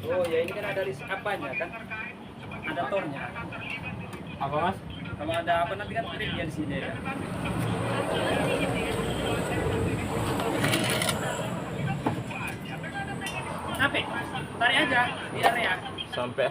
Oh ya, ini kan ada list apanya kan? Ada tornya. Apa mas? Kalau ada apa nanti kan print dia di sini ya. Sampai, tarik aja, biar ya. Sampai.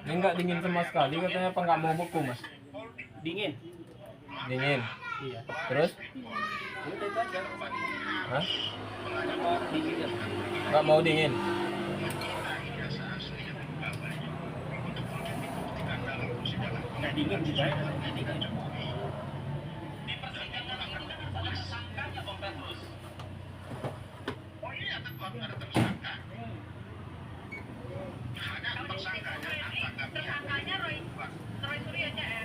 Ini nggak dingin sama sekali katanya, apa nggak mau beku mas? Dingin. Dingin. Iya. Terus? Udah itu aja. Hah? Dingin ya. Nggak mau dingin? Nggak dingin juga ya. Nggak dingin. Tersangkanya Roy Suryo aja ya.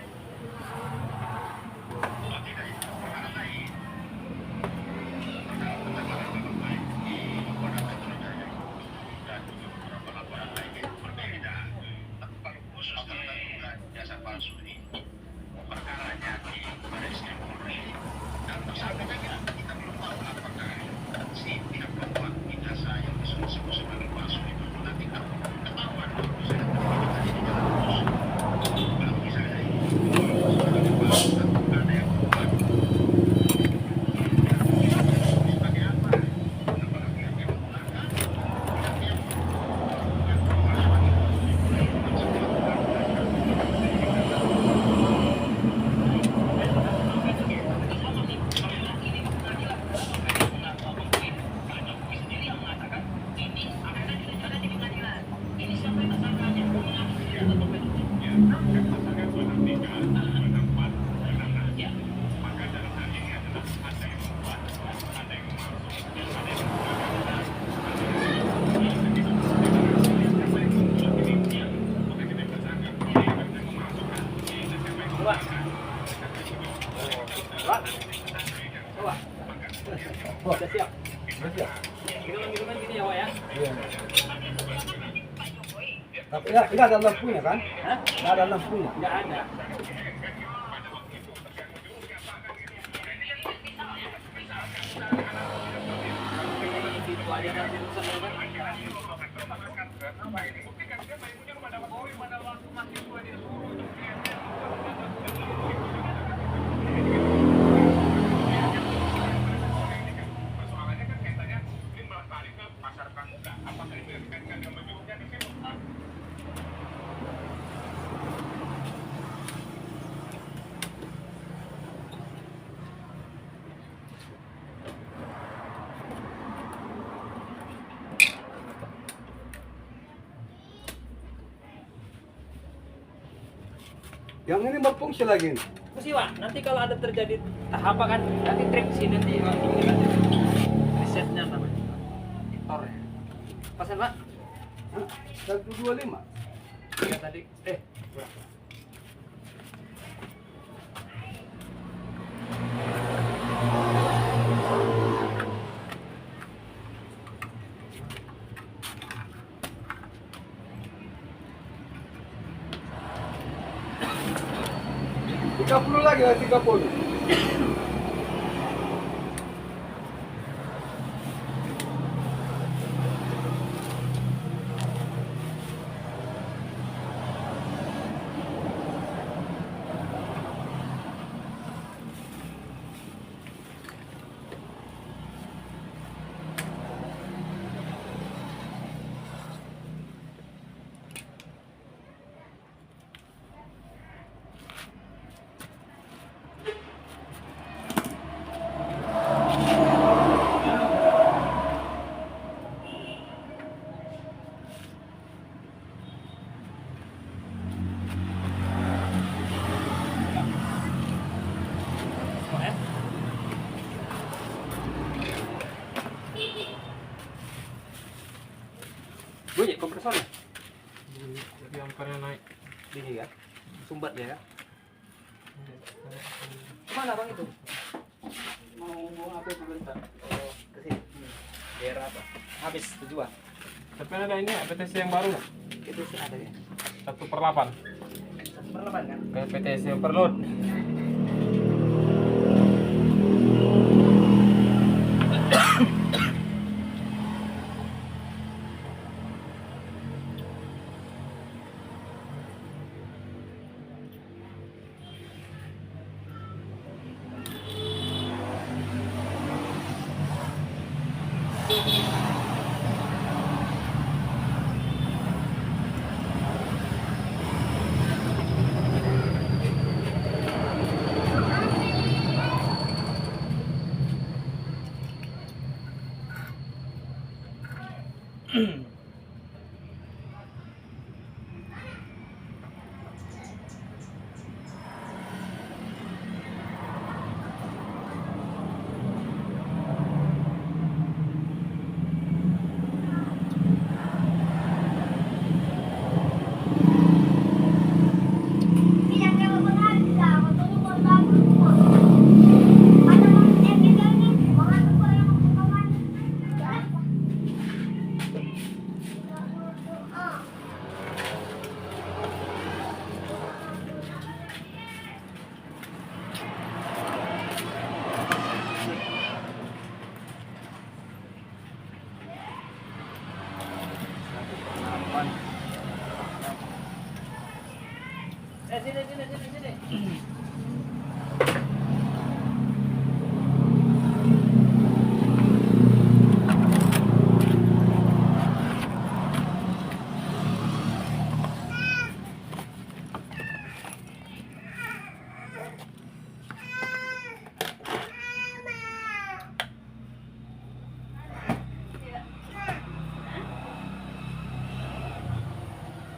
Ya. Minuman gini ya, Wak ya? Iya. Tapi ya, ini ada lampunya kan? Hah? Nggak ada lampunya. Nggak ada. Sampai itu aja nanti urusannya kan. Yang ini berfungsi lagi. Mesti Wak, nanti kalau ada terjadi apa kan, nanti track sini nanti Wak, ini nanti resetnya namanya. Tor ya. Pasan Pak? 125. Ya tadi, berapa? Tiga puluh lagi lah 30. Wak ya? Bunyi kompresornya? Jadi ampernya naik. Bunyi ya? Sumbatnya ya? Mana Bang itu? Mau buang apa sebentar? Oh, ke sini. Daerah apa? Habis tujuan. Tapi ada ini PTC yang baru nggak? Itu sih ada ya. 1/8. 1/8 kan? Kayak PTC yang perload. Sini.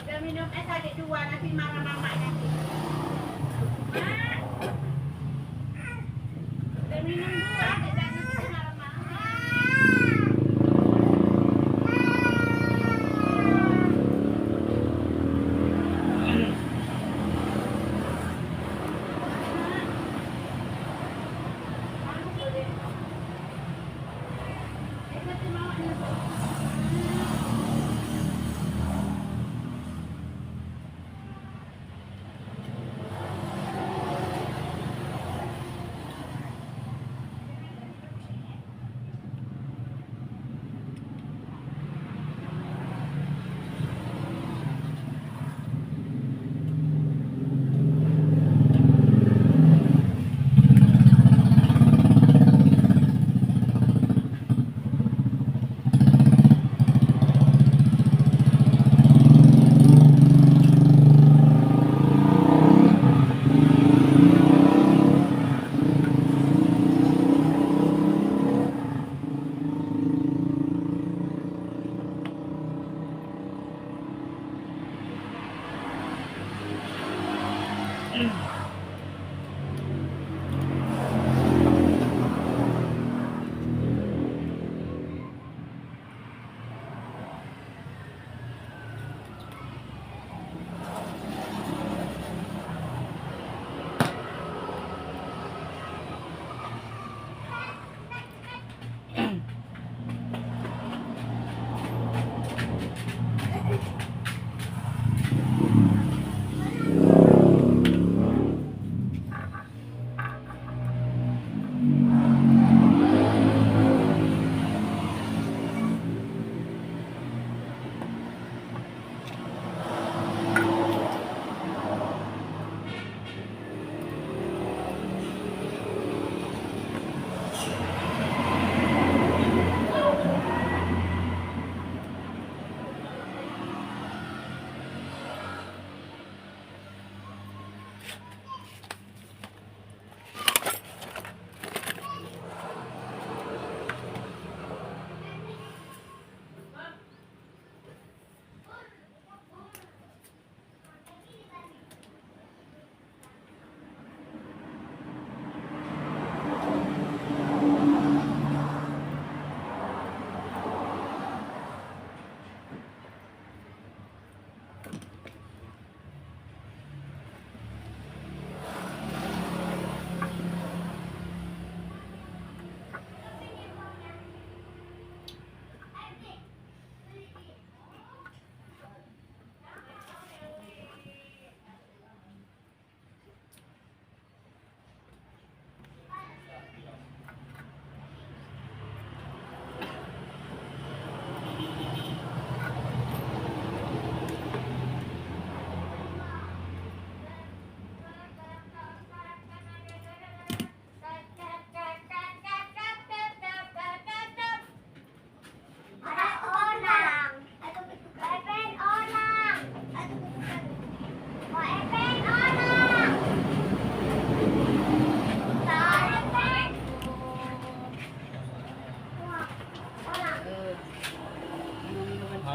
Udah minum es adik 2 nanti marah mama nanti. Udah minum 2 adik nanti marah mama.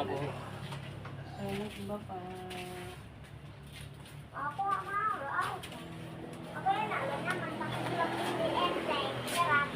aku. Aku nggak mau loh. Aku enak loh nyaman tapi belum ini enteng berat.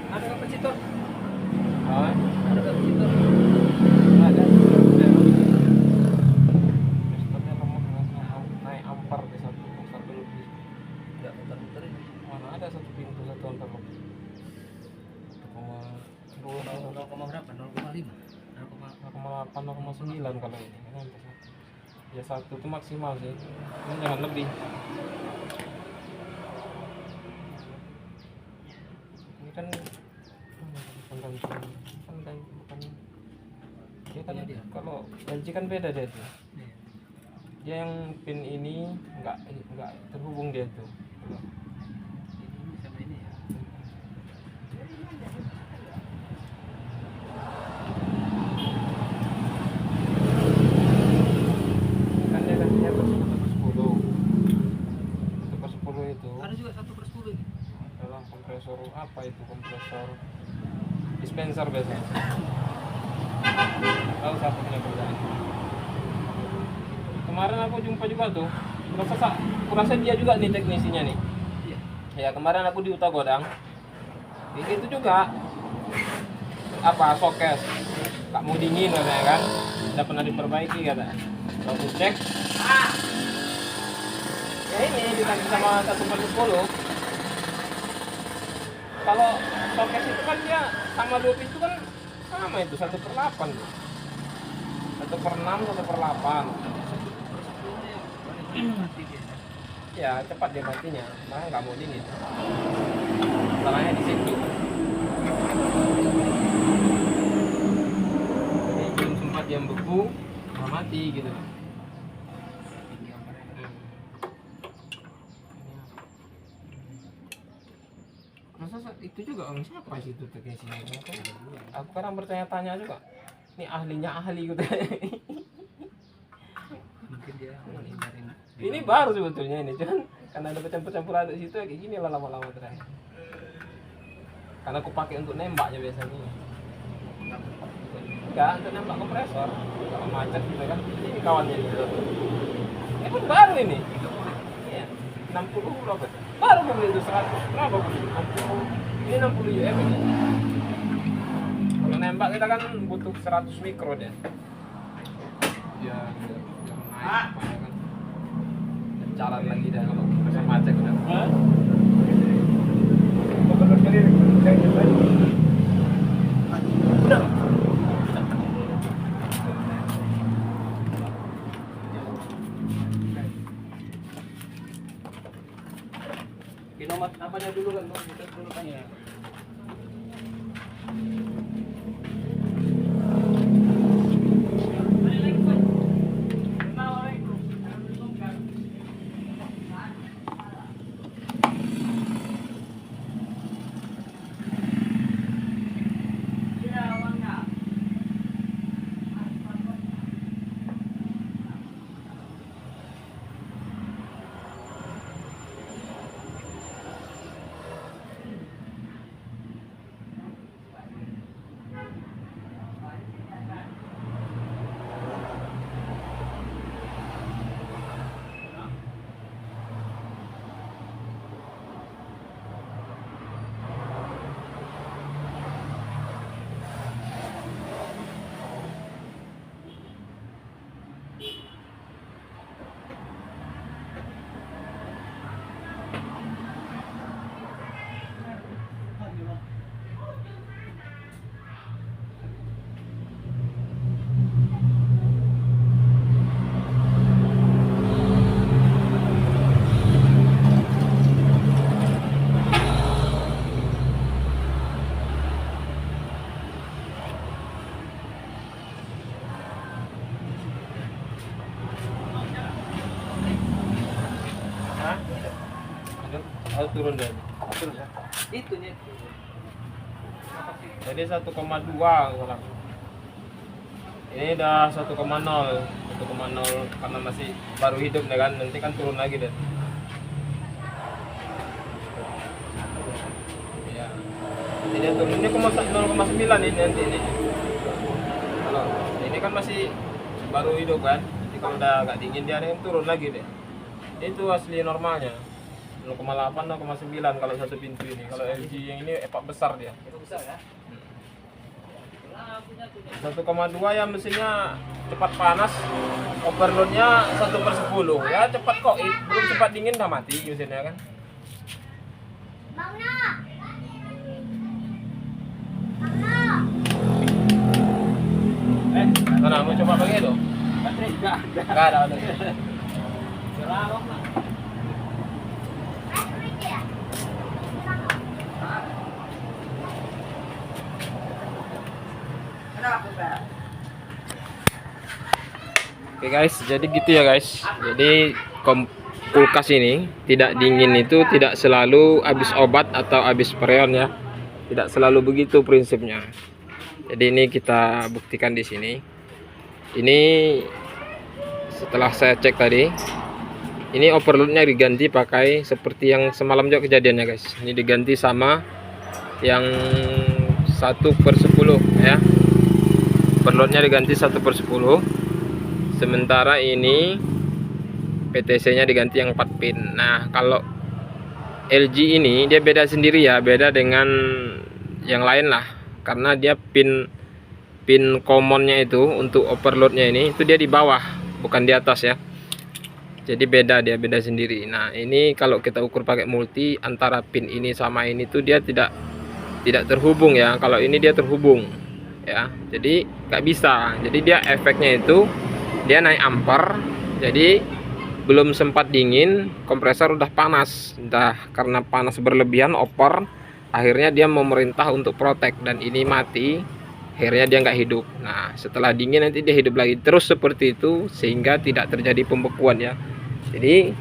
Ada kapasitor? Ah, Ada kapasitor? ada. Stopnya lemah, naik ampar di satu lebih. Enggak muter-muter ini. Mana ada satu pintu satu ampar lebih. 1,2, 0, berapa? 0,5. 0,8, 0,9 kalau ini. Ini untuk satu. Ya satu itu maksimal sih. Ini jangan lebih. Ini kan pandai bukan. Dia kan Iya, dia. kalau LG kan beda dia tuh. Nih. Dia yang pin ini nggak terhubung dia tuh. Ini sama ini ya. Kan dia gantinya per 1/10. 1/10 itu Ada juga 1/10 ini. adalah kompresor apa itu kompresor dispenser biasanya. Tahu satu punya kerjaan. Kemarin aku jumpa juga tuh. Kurasa dia juga nih teknisinya nih. Iya. Ya kemarin aku di Uta Godang. Itu juga apa sokes tak mau dingin katanya kan, udah pernah diperbaiki katanya. Aku cek, ya ini dikasih sama 1/10. Kalau sokes itu kan dia sama 2 pintu kan sama itu 1/8 tuh. 1/6, 1/8. Mati dia. Ya cepat dia matinya, malah nggak mau dingin. Salahnya di situ. Jadi belum sempat dia beku, malah mati gitu. Ini gambarnya. Masa itu juga orang siapa sih itu teknisinya? Aku kadang bertanya-tanya juga. Ini ahlinya ahli gitu. Mungkin dia menghindarin. Ini baru sebetulnya ini, cuman karena ada campur-campuran di situ kayak gini lah lama-lama terakhir. Karena aku pakai untuk nembaknya biasanya. Enggak, untuk nembak kompresor. Kalau macet gitu kan, ini kawannya gitu. Ini pun baru ini. Iya, 60 berapa? Baru beli itu 100 berapa beli? 60. Ini 60 UM ini. Kalau nembak kita kan butuh 100 mikro deh. Ya, biar naik apa ya kan. Dan jalan lagi dah kalau kompresor macet udah. Nomor apanya dulu kan, Bang? Kita dulu tanya. harus turun deh. Turun ya. Itu nih. Jadi 1,2 sekarang. Ini udah 1,0 karena masih baru hidup ya kan, nanti kan turun lagi deh. Ya. Jadi dia turun ini 0,9 ini nanti ini. Kalau ini kan masih baru hidup kan, nanti kalau udah agak dingin dia akan turun lagi deh. Itu asli normalnya 0,8 0,9 kalau satu pintu ini. Kalau LG yang ini epak besar dia. Itu besar ya. 1,2 ya mesinnya cepat panas, overloadnya 1/10 ya cepat kok, belum cepat dingin udah mati mesinnya kan. Bang No. Bang No. Mana mau coba pakai itu? Baterai enggak ada. Enggak ada. Gerawak lah. Kenapa, Pak? Oke guys, jadi gitu ya guys. Jadi kulkas ini tidak dingin itu tidak selalu habis obat atau habis freon ya. Tidak selalu begitu prinsipnya. Jadi ini kita buktikan di sini. Ini setelah saya cek tadi, ini overloadnya diganti pakai seperti yang semalam juga kejadiannya guys. Ini diganti sama yang 1/10 ya. Overloadnya diganti 1/10. Sementara ini PTC nya diganti yang 4 pin. Nah kalau LG ini dia beda sendiri ya, beda dengan yang lain lah, karena dia pin commonnya itu untuk overloadnya ini itu dia di bawah bukan di atas ya, jadi dia beda sendiri. Nah ini kalau kita ukur pakai multi antara pin ini sama ini tuh dia tidak terhubung ya. Kalau ini dia terhubung ya, jadi nggak bisa. Jadi dia efeknya itu dia naik ampere, jadi belum sempat dingin kompresor udah panas, karena panas berlebihan over, akhirnya dia memerintah untuk protek dan ini mati, akhirnya dia nggak hidup. Nah setelah dingin nanti dia hidup lagi, terus seperti itu sehingga tidak terjadi pembekuan ya. Jadi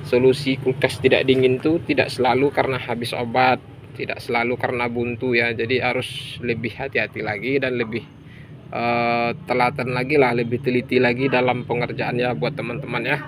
solusi kulkas tidak dingin itu tidak selalu karena habis obat, tidak selalu karena buntu ya. Jadi harus lebih hati-hati lagi dan lebih telaten lagi lah, lebih teliti lagi dalam pengerjaannya buat teman-teman ya.